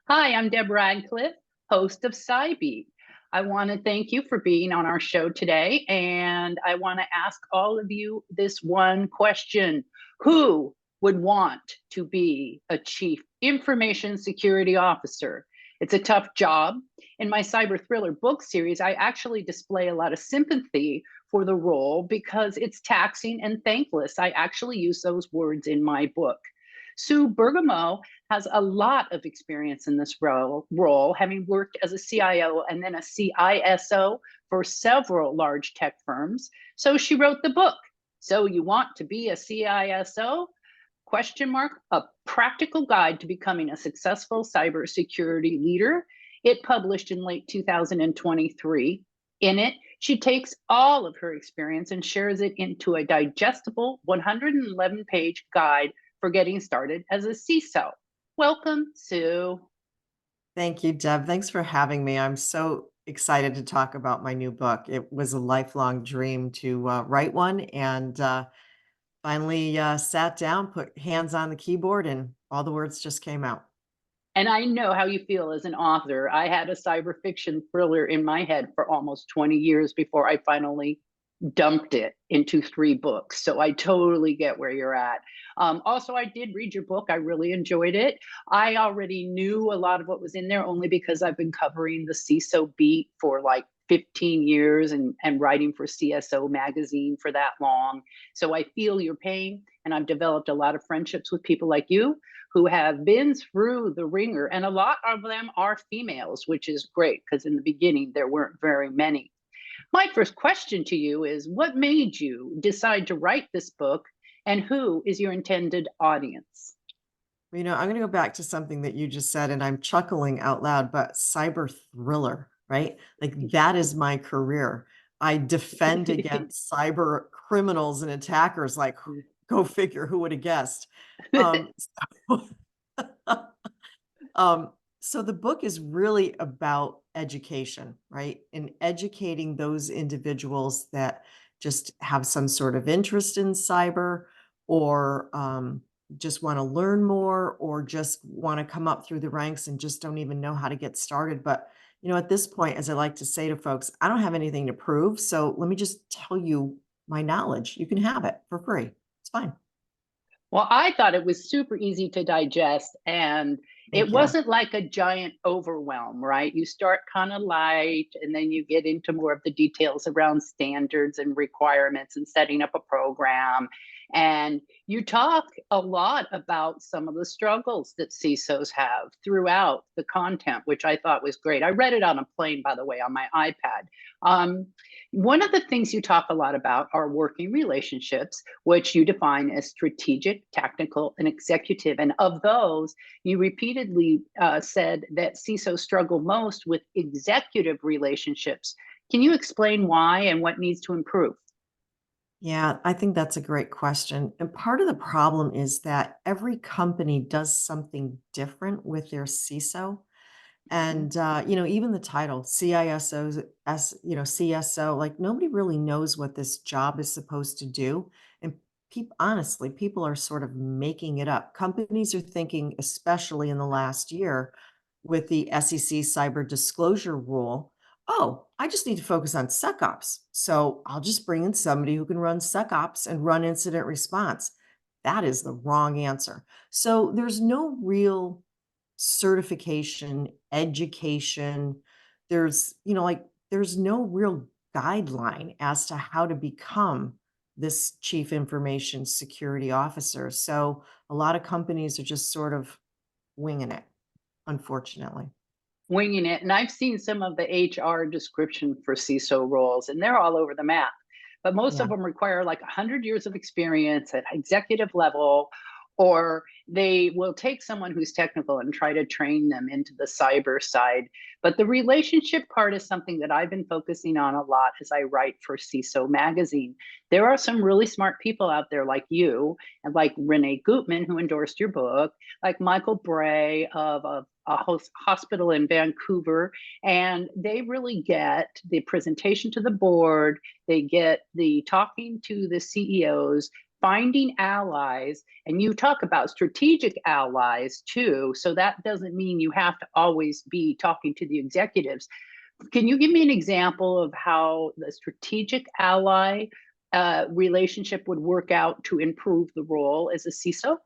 Hi, I'm Deb Radcliff, host of CyBeat. I want to thank you for being on our show today, and I want to ask all of you this one question. Who would want to be a chief information security officer? It's a tough job. In my cyber thriller book series, I actually display a lot of sympathy for the role because it's taxing and thankless. I actually use those words in my book. Sue Bergamo has a lot of experience in this role, having worked as a CIO and then a CISO for several large tech firms. So she wrote the book. So you want to be a CISO? Question mark, a practical guide to becoming a successful cybersecurity leader. It published in late 2023. In it, she takes all of her experience and shares it into a digestible 111-page guide for getting started as a CISO. Welcome, Sue. Thank you, Deb. Thanks for having me. I'm so excited to talk about my new book. It was a lifelong dream to write one, and finally sat down, put hands on the keyboard, and all the words just came out. And I know how you feel as an author. I had a cyber fiction thriller in my head for almost 20 years before I finally dumped it into 3 books. So I totally get where you're at. Also, I did read your book. I really enjoyed it. I already knew a lot of what was in there only because I've been covering the CISO beat for like 15 years and writing for CSO magazine for that long. So I feel your pain, and I've developed a lot of friendships with people like you who have been through the ringer. And a lot of them are females, which is great because in the beginning there weren't very many. My first question to you is what made you decide to write this book, and who is your intended audience? I'm going to go back to something that you just said, and I'm chuckling out loud, but cyber thriller, right? Like that is my career. I defend against cyber criminals and attackers. Like, go figure, who would have guessed? Um, so, so the book is really about education, right? And educating those individuals that just have some sort of interest in cyber or just want to learn more or just want to come up through the ranks and just don't even know how to get started. But, at this point, as I like to say to folks, I don't have anything to prove. So let me just tell you my knowledge. You can have it for free. It's fine. Well, I thought it was super easy to digest, and it Thank you. wasn't like a giant overwhelm, right? You start kind of light and then you get into more of the details around standards and requirements and setting up a program. And you talk a lot about some of the struggles that CISOs have throughout the content, which I thought was great. I read it on a plane, by the way, on my iPad. Um, One of the things you talk a lot about are working relationships, which you define as strategic, tactical, and executive. And of those, you repeatedly said that CISOs struggle most with executive relationships. Can you explain why and what needs to improve? Yeah, I think that's a great question. And part of the problem is that every company does something different with their CISO. Mhm. And even the title CISOs, CSO, like nobody really knows what this job is supposed to do. And honestly, people are sort of making it up. Companies are thinking, especially in the last year, with the SEC cyber disclosure rule, oh, I just need to focus on SecOps. So I'll just bring in somebody who can run SecOps and run incident response. That is the wrong answer. So there's no real certification, education. There's no real guideline as to how to become this chief information security officer. So a lot of companies are just sort of winging it, unfortunately. Winging it. And I've seen some of the HR description for CISO roles, and they're all over the map. But most Yeah. of them require like 100 years of experience at executive level, or they will take someone who's technical and try to train them into the cyber side. But the relationship part is something that I've been focusing on a lot as I write for CISO magazine. There are some really smart people out there like you and like Renee Gutman, who endorsed your book, like Michael Bray of a hospital in Vancouver, and they really get the presentation to the board. They get the talking to the CEOs, finding allies, and you talk about strategic allies too. So that doesn't mean you have to always be talking to the executives. Can you give me an example of how the strategic ally relationship would work out to improve the role as a CISO?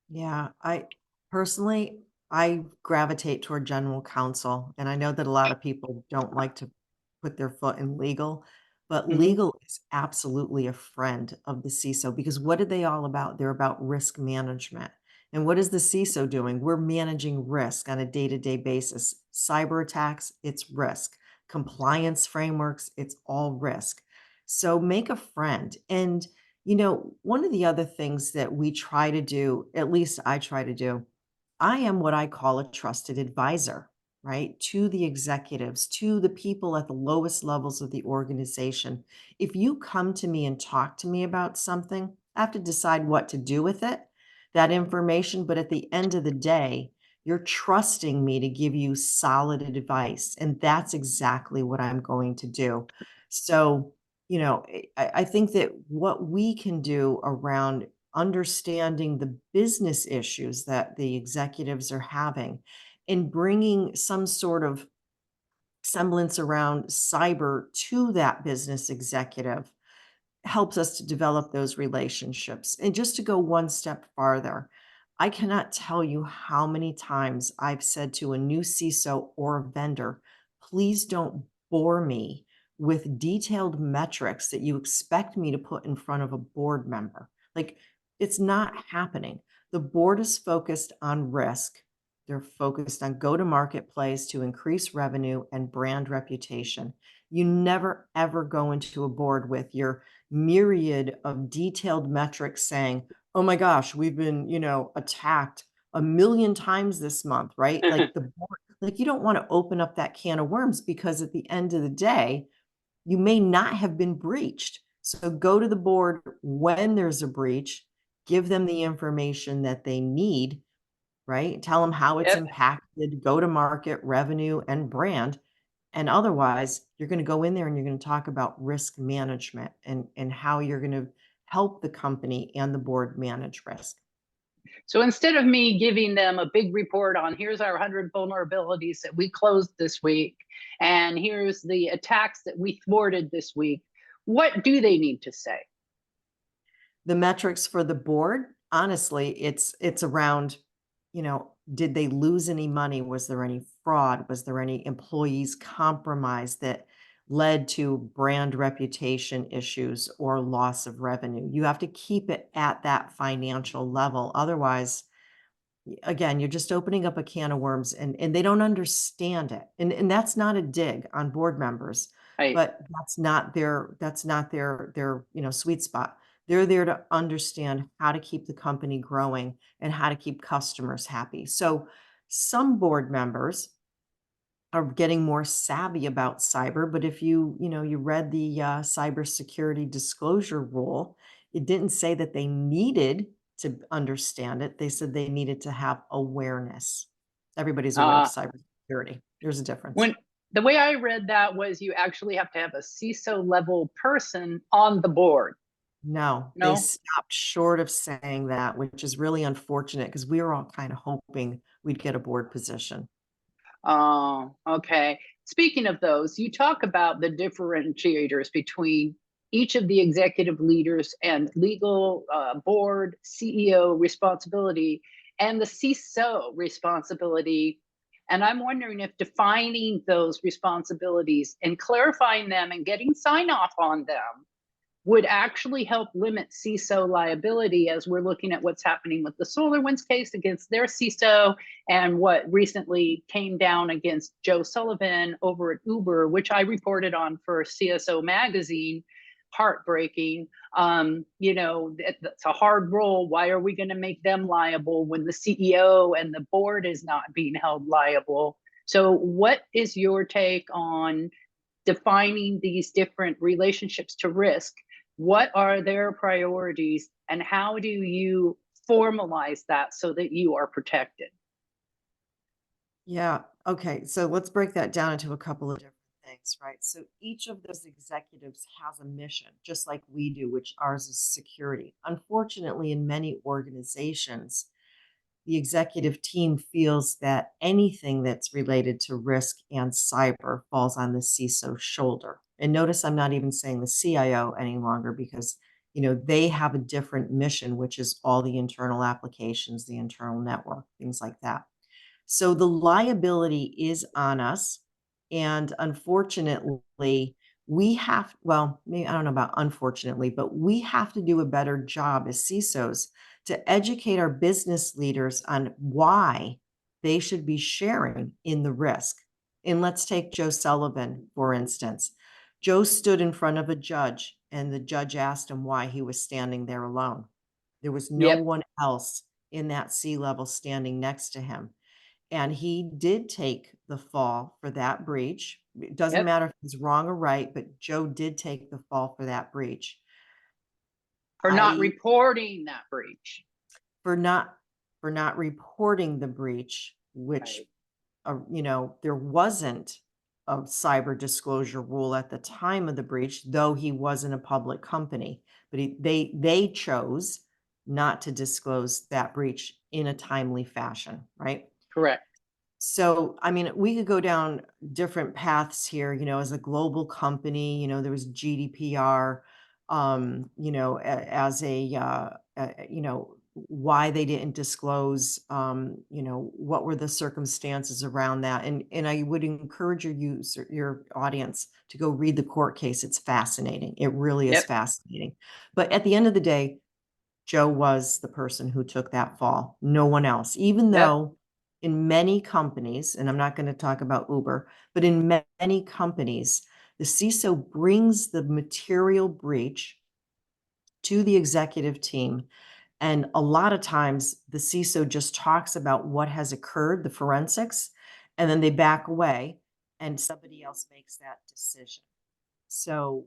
Yeah, I personally, I gravitate toward general counsel, and I know that a lot of people don't like to put their foot in legal, but Hmm. legal is absolutely a friend of the CISO because what are they all about? They're about risk management. And what is the CISO doing? We're managing risk on a day-to-day basis. Cyber attacks, it's risk. Compliance frameworks, it's all risk. So make a friend. And one of the other things that we try to do, at least I try to do, I am what I call a trusted advisor, right? To the executives, to the people at the lowest levels of the organization. If you come to me and talk to me about something, I have to decide what to do with it, that information. But at the end of the day, you're trusting me to give you solid advice. And that's exactly what I'm going to do. So, I think that what we can do around understanding the business issues that the executives are having and bringing some sort of semblance around cyber to that business executive helps us to develop those relationships. And just to go one step farther, I cannot tell you how many times I've said to a new CISO or a vendor, please don't bore me with detailed metrics that you expect me to put in front of a board member. Like, it's not happening. The board is focused on risk. They're focused on go to market plays to increase revenue and brand reputation. You never ever go into a board with your myriad of detailed metrics saying, "Oh my gosh, we've been, attacked a million times this month," right? Like the board, like you don't want to open up that can of worms because at the end of the day, you may not have been breached. So go to the board when there's a breach, give them the information that they need, right? Tell them how it's Yep. impacted go to market revenue and brand, and otherwise, you're gonna go in there and you're gonna talk about risk management and how you're gonna help the company and the board manage risk. So instead of me giving them a big report on here's our 100 vulnerabilities that we closed this week, and here's the attacks that we thwarted this week, what do they need to say? The metrics for the board, honestly, it's around, did they lose any money? Was there any fraud? Was there any employees compromised that led to brand reputation issues or loss of revenue? You have to keep it at that financial level. Otherwise, again, you're just opening up a can of worms and they don't understand it. And that's not a dig on board members, Right. but that's not their sweet spot. They're there to understand how to keep the company growing and how to keep customers happy. So some board members are getting more savvy about cyber, but if you read the cybersecurity disclosure rule, it didn't say that they needed to understand it. They said they needed to have awareness. Everybody's aware of Uh, cybersecurity. There's a difference. when the way I read that was you actually have to have a CISO level person on the board. No, they No? stopped short of saying that, which is really unfortunate because we were all kind of hoping we'd get a board position. Oh, okay. Speaking of those, you talk about the differentiators between each of the executive leaders and legal board CEO responsibility and the CISO responsibility. And I'm wondering if defining those responsibilities and clarifying them and getting sign off on them would actually help limit CISO liability as we're looking at what's happening with the SolarWinds case against their CISO and what recently came down against Joe Sullivan over at Uber, which I reported on for CSO Magazine. Heartbreaking. That's a hard role. Why are we going to make them liable when the CEO and the board is not being held liable? So, what is your take on defining these different relationships to risk? What are their priorities and how do you formalize that so that you are protected? Yeah. Okay. So let's break that down into a couple of different things, right? So each of those executives has a mission, just like we do, which ours is security. Unfortunately, in many organizations, the executive team feels that anything that's related to risk and cyber falls on the CISO's shoulder. And notice I'm not even saying the CIO any longer because they have a different mission, which is all the internal applications, the internal network, things like that. So the liability is on us. And unfortunately, well, maybe I don't know about unfortunately, but we have to do a better job as CISOs to educate our business leaders on why they should be sharing in the risk. And let's take Joe Sullivan, for instance. Joe stood in front of a judge, and the judge asked him why he was standing there alone. There was no Yep. one else in that C-level standing next to him. And he did take the fall for that breach. It doesn't Yep. matter if he's wrong or right, but Joe did take the fall for that breach. For not I reporting that breach. for not for not reporting the breach, which Right. there wasn't a cyber disclosure rule at the time of the breach, though he wasn't a public company. But they chose not to disclose that breach in a timely fashion, right? Correct. So, I mean, we could go down different paths here, as a global company, there was GDPR, as why they didn't disclose, what were the circumstances around that. And I would encourage your audience to go read the court case. It's fascinating. It really is Yep. fascinating. But at the end of the day, Joe was the person who took that fall, no one else, even Yep. though in many companies, and I'm not going to talk about Uber, but in many companies, the CISO brings the material breach to the executive team. And a lot of times the CISO just talks about what has occurred, the forensics, and then they back away and somebody else makes that decision. So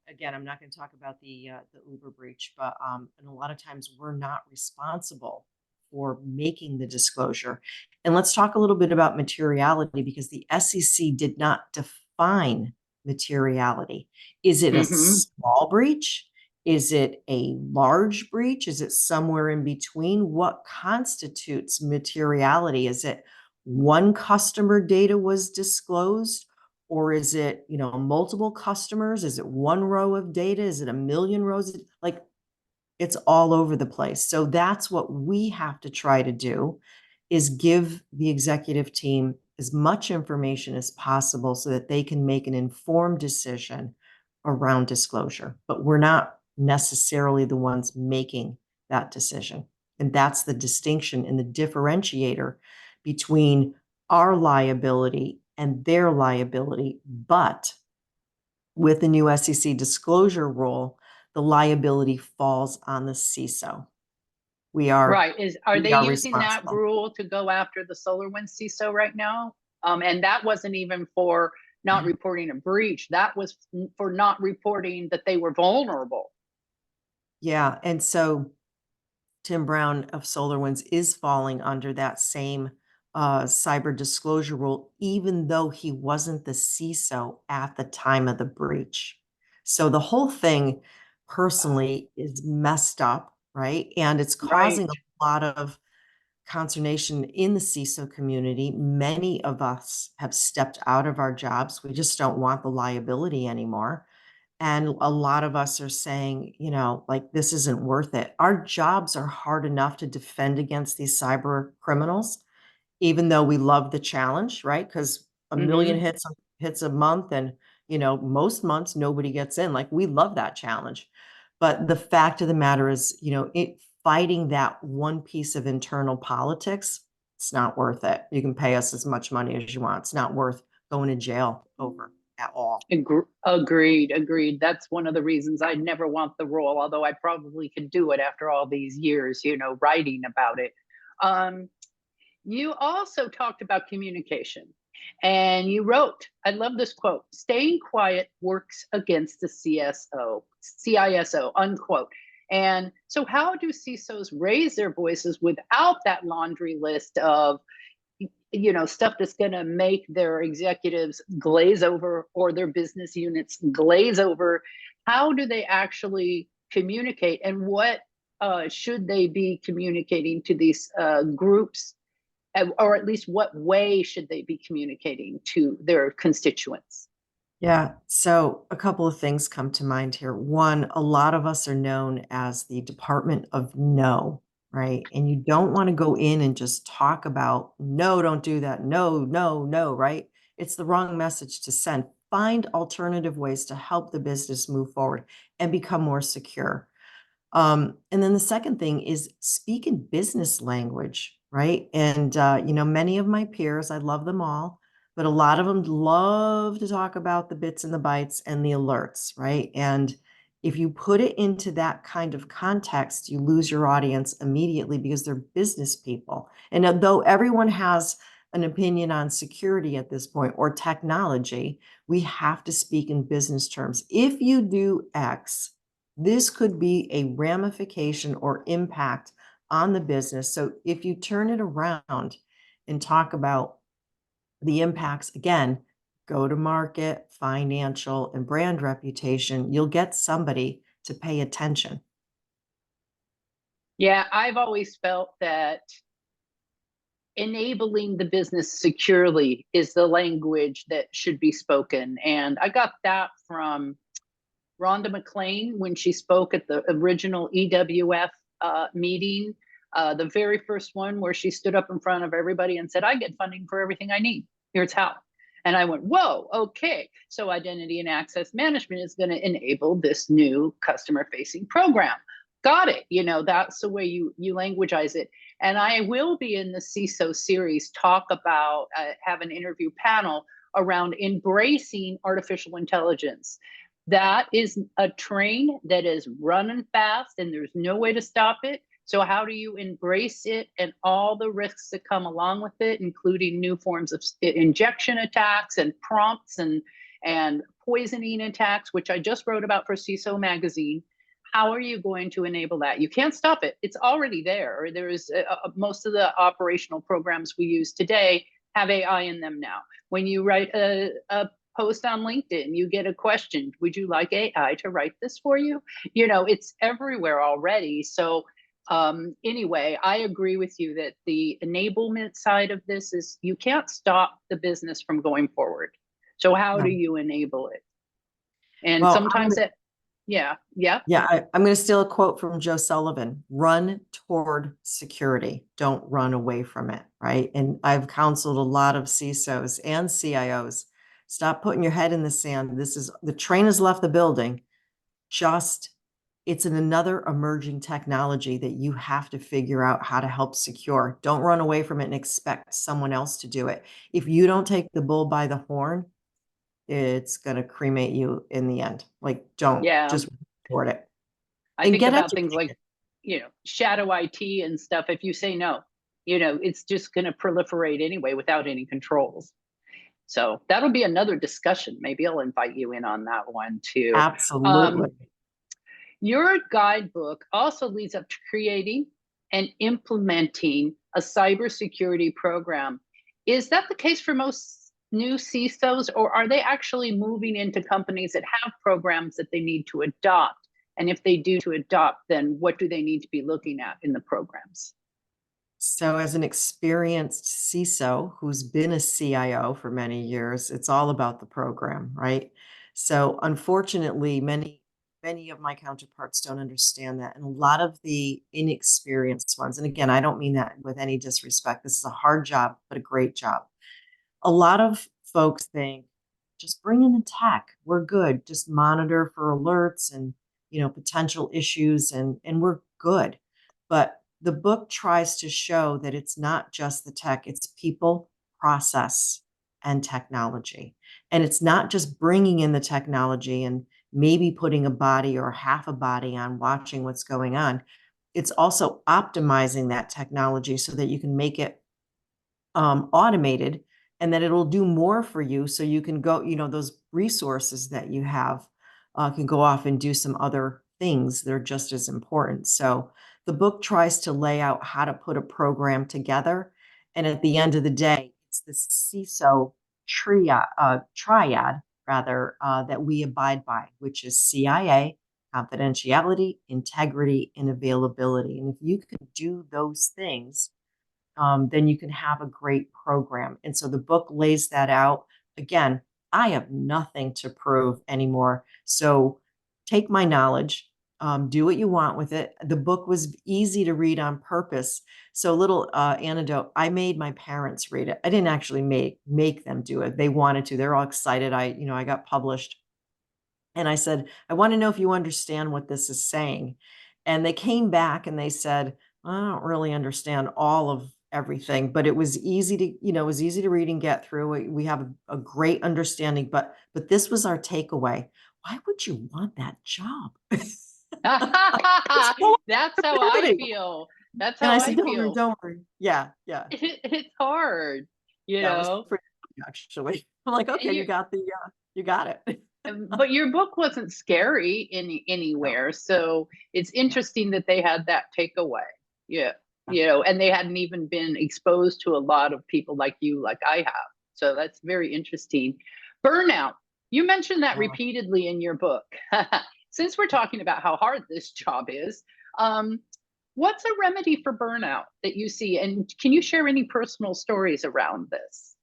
again, I'm not going to talk about the Uber breach, but and a lot of times we're not responsible for making the disclosure. And let's talk a little bit about materiality because the SEC did not define materiality. Is it a Mm-hmm. small breach? Is it a large breach? Is it somewhere in between? What constitutes materiality? Is it one customer data was disclosed? Or is it, multiple customers? Is it one row of data? Is it a million rows? Like it's all over the place. So that's what we have to try to do is give the executive team as much information as possible so that they can make an informed decision around disclosure. But we're not necessarily the ones making that decision. And that's the distinction and the differentiator between our liability and their liability. But with the new SEC disclosure rule, the liability falls on the CISO. We are Right. Are we they are using that responsible. rule to go after the SolarWinds CISO right now? And that wasn't even for not reporting a breach. That was for not reporting that they were vulnerable. Yeah, and so Tim Brown of SolarWinds is falling under that same cyber disclosure rule, even though he wasn't the CISO at the time of the breach. So the whole thing personally is messed up, right? And it's Right. causing a lot of consternation in the CISO community. Many of us have stepped out of our jobs. We just don't want the liability anymore. And a lot of us are saying, like, this isn't worth it. Our jobs are hard enough to defend against these cyber criminals, even though we love the challenge, right? Because a million Mm-hmm. hits a month, and most months nobody gets in. Like we love that challenge, but the fact of the matter is, fighting that one piece of internal politics, it's not worth it. You can pay us as much money as you want. It's not worth going to jail over at all. Agreed. Agreed. That's one of the reasons I never want the role, although I probably could do it after all these years, writing about it. Um, You also talked about communication and you wrote, I love this quote, staying quiet works against the CISO, unquote. And so how do CISOs raise their voices without that laundry list of stuff that's going to make their executives glaze over or their business units glaze over. How do they actually communicate, and what should they be communicating to these groups, or at least what way should they be communicating to their constituents? Yeah. So a couple of things come to mind here. One, a lot of us are known as the Department of No, right? And you don't want to go in and just talk about, no, don't do that. No, no, no, right? It's the wrong message to send. Find alternative ways to help the business move forward and become more secure. And then the second thing is speak in business language, right? And, many of my peers, I love them all, but a lot of them love to talk about the bits and the bytes and the alerts, right? And if you put it into that kind of context, you lose your audience immediately because they're business people. And though everyone has an opinion on security at this point or technology, we have to speak in business terms. If you do X, this could be a ramification or impact on the business. So if you turn it around and talk about the impacts, again, go to market, financial, and brand reputation, you'll get somebody to pay attention. Yeah, I've always felt that enabling the business securely is the language that should be spoken. And I got that from Rhonda McLean when she spoke at the original EWF meeting, the very first one where she stood up in front of everybody and said, I get funding for everything I need. Here's how. And I went, whoa, okay. So identity and access management is going to enable this new customer facing program. Got it. That's the way you languagize it. And I will be in the CISO series talk about, have an interview panel around embracing artificial intelligence. That is a train that is running fast and there's no way to stop it. So how do you embrace it and all the risks that come along with it, including new forms of injection attacks and prompts and poisoning attacks, which I just wrote about for CISO magazine. How are you going to enable that? You can't stop it. It's already there. There's most of the operational programs we use today have AI in them now. When you write a post on LinkedIn, you get a question, would you like AI to write this for you? It's everywhere already. So anyway, I agree with you that the enablement side of this is you can't stop the business from going forward. So how do No. you enable it? And Well, sometimes that, yeah. I'm going to steal a quote from Joe Sullivan. Run toward security. Don't run away from it, right? And I've counseled a lot of CISOs and CIOs. Stop putting your head in the sand. The train has left the building. It's another emerging technology that you have to figure out how to help secure. Don't run away from it and expect someone else to do it. If you don't take the bull by the horn, it's going to cremate you in the end. Like, don't Yeah. just toward it I and think get about things educated. like, shadow IT and stuff. If you say no, it's just going to proliferate anyway without any controls. So that'll be another discussion. Maybe I'll invite you in on that one too. Absolutely. Your guidebook also leads up to creating and implementing a cybersecurity program. Is that the case for most new CISOs, or are they actually moving into companies that have programs that they need to adopt? And if they do to adopt, then what do they need to be looking at in the programs? So as an experienced CISO who's been a CIO for many years, it's all about the program, right? So unfortunately, many of my counterparts don't understand that. And a lot of the inexperienced ones, and again, I don't mean that with any disrespect. This is a hard job, but a great job. A lot of folks think, just bring in the tech. We're good. Just monitor for alerts and, potential issues and we're good. But the book tries to show that it's not just the tech, it's people, process, and technology. And it's not just bringing in the technology and maybe putting a body or half a body on watching what's going on. It's also optimizing that technology so that you can make it automated and that it'll do more for you so you can go, those resources that you have can go off and do some other things that are just as important. So the book tries to lay out how to put a program together. And at the end of the day, it's the CISO triad rather, that we abide by, which is CIA, confidentiality, integrity, and availability. And if you can do those things, then you can have a great program. And so the book lays that out. Again, I have nothing to prove anymore. So take my knowledge, do what you want with it. The book was easy to read on purpose. So, little anecdote, I made my parents read it. I didn't actually make them do it. They wanted to. They're all excited. I got published. And I said, "I wanna know if you understand what this is saying." And they came back and they said, "I don't really understand all of everything," but it was easy to, it was easy to read and get through. We have a great understanding, but this was our takeaway. Why would you want that job? It's so That's how I intimidating. feel. That's And how I said, I "Don't worry, feel. don't worry." Yeah, yeah. It's hard, you Yeah, it was know. pretty funny, actually. I'm like, "Okay, You you got it." but your book wasn't scary No, anywhere, so it's no, interesting that they had that takeaway. Yeah, yeah, and they hadn't even been exposed to a lot of people like you, like I have. So that's very interesting. Burnout. You mentioned that yeah. repeatedly in your book. Since we're talking about how hard this job is, um, what's a remedy for burnout that you see? And can you share any personal stories around this?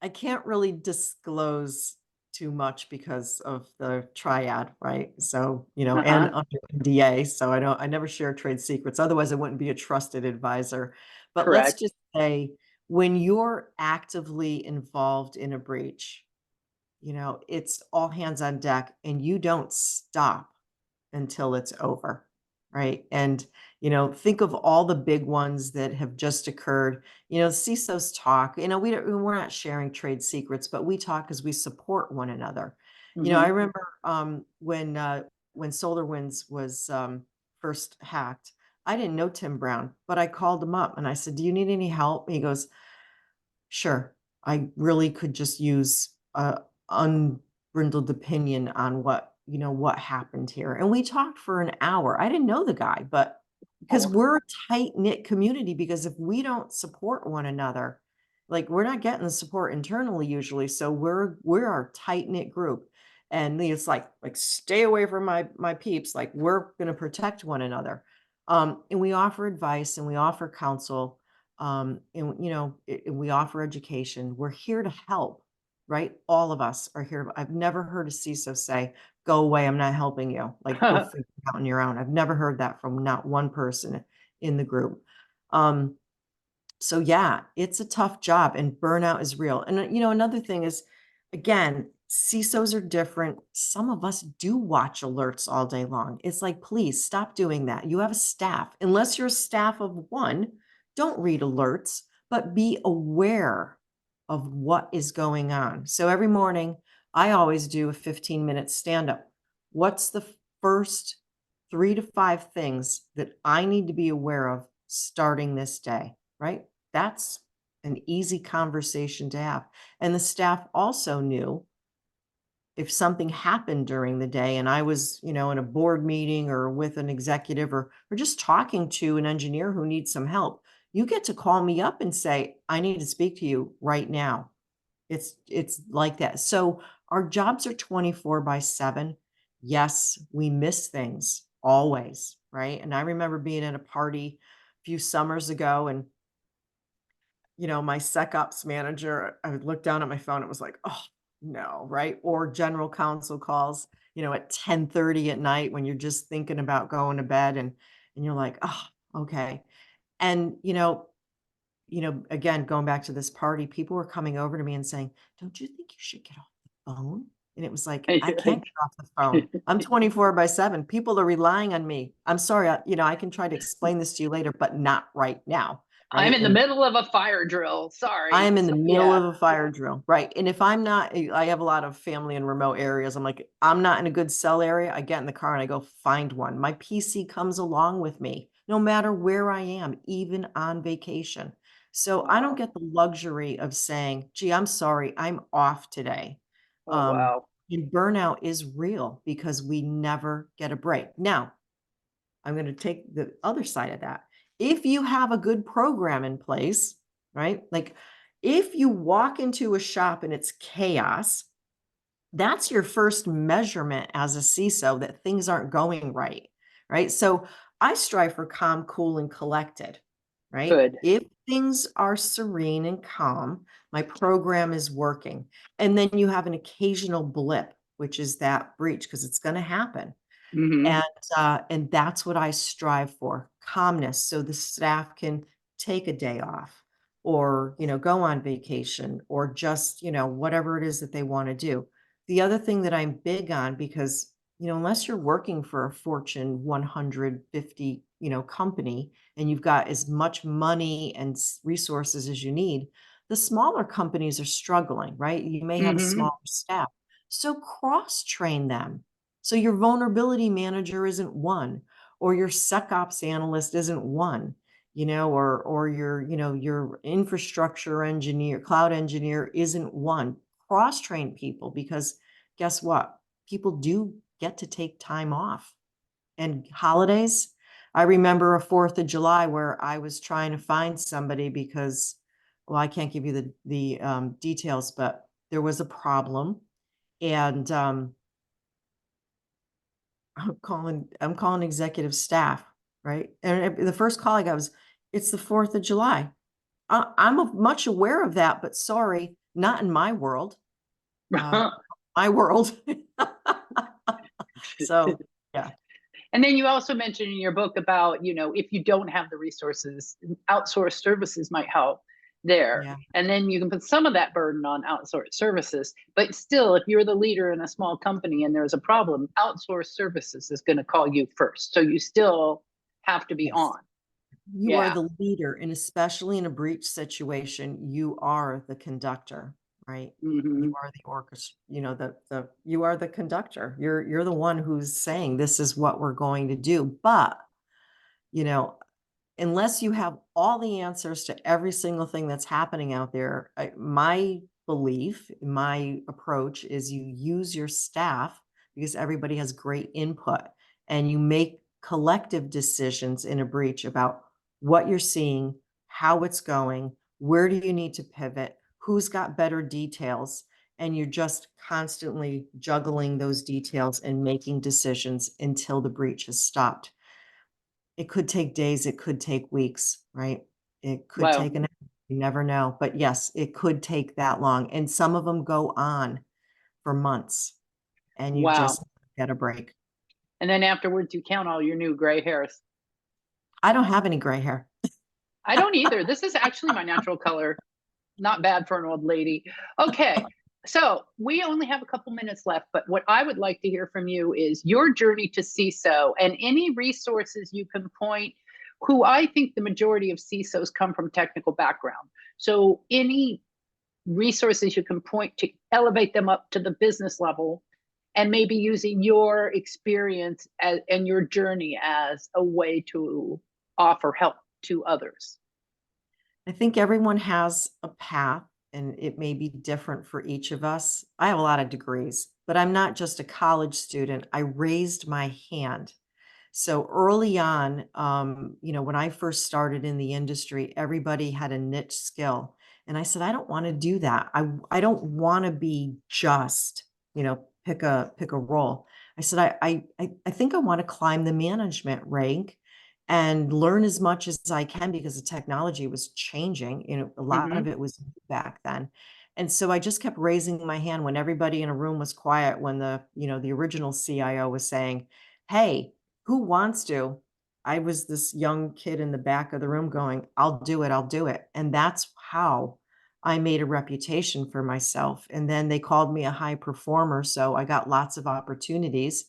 I can't really disclose too much because of the triad, right? So, and Uh-huh. under NDA, so I never share trade secrets. Otherwise, I wouldn't be a trusted advisor. But let's Correct. just say when you're actively involved in a breach, it's all hands on deck and you don't stop until it's over, right? And, think of all the big ones that have just occurred. CISOs talk, we're not sharing trade secrets, but we talk because we support one another. I Hmm. remember when SolarWinds was first hacked, I didn't know Tim Brown, but I called him up and I said, "Do you need any help?" And he goes, "Sure. I really could just use a unbridled opinion on what happened here." And we talked for an hour. I didn't know the guy, but because Oh. we're a tight-knit community, because if we don't support one another, like we're not getting the support internally usually. So we're our tight-knit group. And it's like stay away from my peeps. Like we're gonna protect one another. And we offer advice and we offer counsel, and we offer education. We're here to help, right? All of us are here. I've never heard a CISO say, "Go away, I'm not helping you, like go figure it out on your own." I've never heard that from not one person in the group. So yeah, it's a tough job and burnout is real. And another thing is, again, CISOs are different. Some of us do watch alerts all day long. It's like, please stop doing that. You have a staff. Unless you're a staff of one, don't read alerts, but be aware of what is going on. So every morning, I always do a 15-minute stand up. What's the first 3 to 5 things that I need to be aware of starting this day? Right? That's an easy conversation to have. And the staff also knew if something happened during the day and I was, in a board meeting or with an executive or just talking to an engineer who needs some help, you get to call me up and say, "I need to speak to you right now." It's like that. So our jobs are 24 by 7. Yes, we miss things always, right? And I remember being at a party a few summers ago and my SecOps manager, I would look down at my phone, it was like, "Oh, no," right? Or general counsel calls, at 10:30 at night when you're just thinking about going to bed and you're like, "Oh, okay." And, again, going back to this party, people were coming over to me and saying, "Don't you think you should get off the phone?" And it was like, I can't get off the phone. I'm 24 by 7. People are relying on me. I'm sorry, I can try to explain this to you later, but not right now, I'm right? in the And middle of a fire drill. I Sorry. am in the So, middle yeah. of a fire drill, right, and if I'm not I have a lot of family in remote areas, I'm like, I'm not in a good cell area, I get in the car and I go find one. My PC comes along with me, no matter where I am, even on vacation. So, I don't Wow. get the luxury of saying, "Gee, I'm sorry, I'm off today." Oh, Um, wow. and burnout is real because we never get a break. Now, I'm gonna take the other side of that. If you have a good program in place, right? Like If you walk into a shop and it's chaos, that's your first measurement as a CISO that things aren't going right, right? So I strive for calm, cool, and collected, right? Good. If things are serene and calm, my program is working. And then you have an occasional blip, which is that breach, because it's going to happen. Hmm. And that's what I strive for, calmness, so the staff can take a day off or, go on vacation or just, whatever it is that they want to do. The other thing that I'm big on, because, unless you're working for a Fortune 150, company and you've got as much money and resources as you need, the smaller companies are struggling, right? You may have a Hmm. smaller staff. So cross train them, so your vulnerability manager isn't one, or your SecOps analyst isn't one, or your infrastructure engineer, cloud engineer isn't one. Cross train people, because guess what? People do get to take time off. And holidays, I remember a 4th of July where I was trying to find somebody because, well, I can't give you the details, but there was a problem, and I'm calling executive staff, right? And the first call I got was, "It's the 4th of July." I'm much aware of that, but sorry, not in my world. Uh, my world. So, yeah, And then you also mentioned in your book about, if you don't have the resources, outsourced services might help there. yeah, And then you can put some of that burden on outsourced services. But still, if you're the leader in a small company and there's a problem, outsourced services is going to call you first. So you still have to be yes. on. You are Yeah. the leader, and especially in a breach situation, you are the conductor, right? You Hmm. are the orchestra, you are the conductor. You're the one who's saying this is what we're going to do. But, you know, unless you have all the answers to every single thing that's happening out there, my belief, my approach is you use your staff because everybody has great input and you make collective decisions in a breach about what you're seeing, how it's going, where do you need to pivot, who's got better details, and you're just constantly juggling those details and making decisions until the breach has stopped. It could take days, it could take weeks, right? It could Wow. take an you never know, but yes, it could take that long, and some of them go on for months, and you just Wow. get a break. And then afterwards, you count all your new gray hairs. I don't have any gray hair. I don't either. This is actually my natural color. Not bad for an old lady. Okay. So we only have a couple minutes left, but what I would like to hear from you is your journey to CISO and any resources you can point, who I think the majority of CISOs come from technical background. So any resources you can point to elevate them up to the business level and maybe using your experience and your journey as a way to offer help to others. I think everyone has a path, and it may be different for each of us. I have a lot of degrees, but I'm not just a college student. I raised my hand. So early on, when I first started in the industry, everybody had a niche skill. And I said, I don't want to do that. I don't want to be just, pick a role. I said, I think I want to climb the management rank and learn as much as I can because the technology was changing. A lot Mm-hmm. of it was new back then. And so I just kept raising my hand when everybody in a room was quiet, when the original CIO was saying, "Hey, who wants to?" I was this young kid in the back of the room going, "I'll do it, I'll do it." And that's how I made a reputation for myself. And then they called me a high performer, so I got lots of opportunities.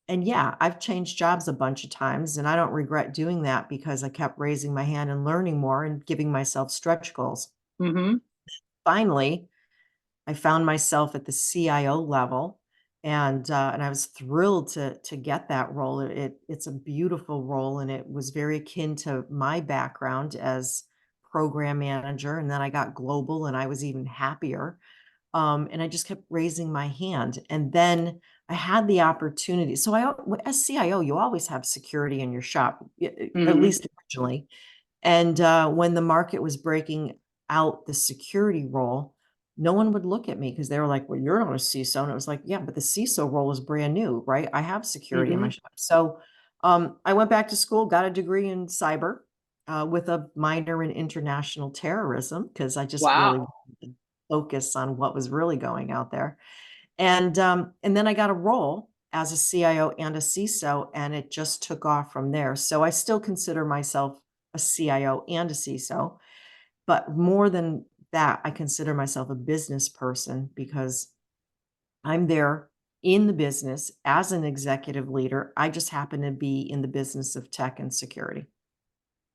And yeah, I've changed jobs a bunch of times, and I don't regret doing that because I kept raising my hand and learning more and giving myself stretch goals. Mm-hmm. Finally, I found myself at the CIO level, and I was thrilled to get that role. It's a beautiful role, and it was very akin to my background as program manager. And then I got global, and I was even happier. And I just kept raising my hand, and then I had the opportunity. So as CIO, you always have security in your shop, at Mm-hmm. least originally. And when the market was breaking out the security role, no one would look at me because they were like, well, you're not a CISO. And it was like, yeah, but the CISO role is brand new, right? I have security in my Hmm. shop. So I went back to school, got a degree in cyber with a minor in international terrorism because I just really Wow. wanted to focus on what was really going out there. And then I got a role as a CIO and a CISO, and it just took off from there. So I still consider myself a CIO and a CISO, but more than that, I consider myself a business person because I'm there in the business as an executive leader. I just happen to be in the business of tech and security.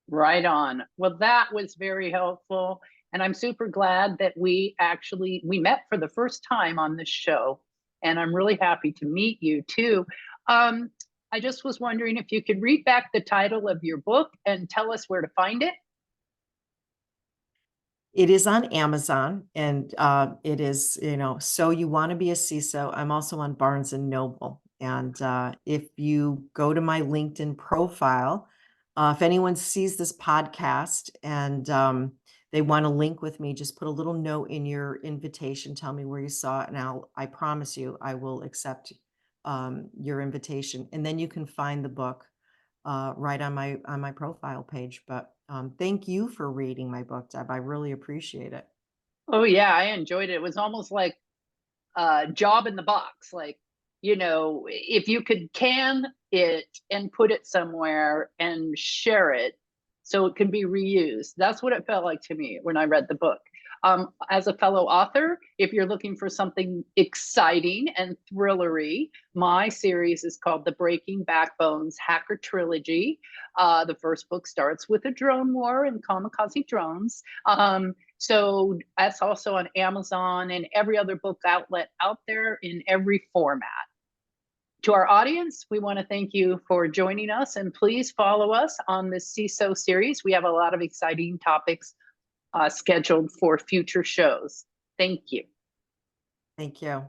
Right on. Well, that was very helpful. And I'm super glad that we met for the first time on this show. And I'm really happy to meet you too. Um, I just was wondering if you could read back the title of your book and tell us where to find it. It is on Amazon, and, it is, So You Wanna Be a CISO. I'm also on Barnes& and Noble, and, if you go to my LinkedIn profile, if anyone sees this podcast and, they wanna link with me, just put a little note in your invitation, tell me where you saw it, and I promise you, I will accept, your invitation, and then you can find the book right on my profile page. But thank you for reading my book, Deb. I really appreciate it. Oh, yeah, I enjoyed it. It was almost like job in the box. Like, if you could can it and put it somewhere and share it so it can be reused. That's what it felt like to me when I read the book. As a fellow author, if you're looking for something exciting and thrillery, my series is called The Breaking Backbones Hacker Trilogy. The first book starts with a drone war and kamikaze drones. So that's also on Amazon and every other book outlet out there in every format. To our audience, we want to thank you for joining us, and please follow us on this CISO series. We have a lot of exciting topics scheduled for future shows. Thank you. Thank you.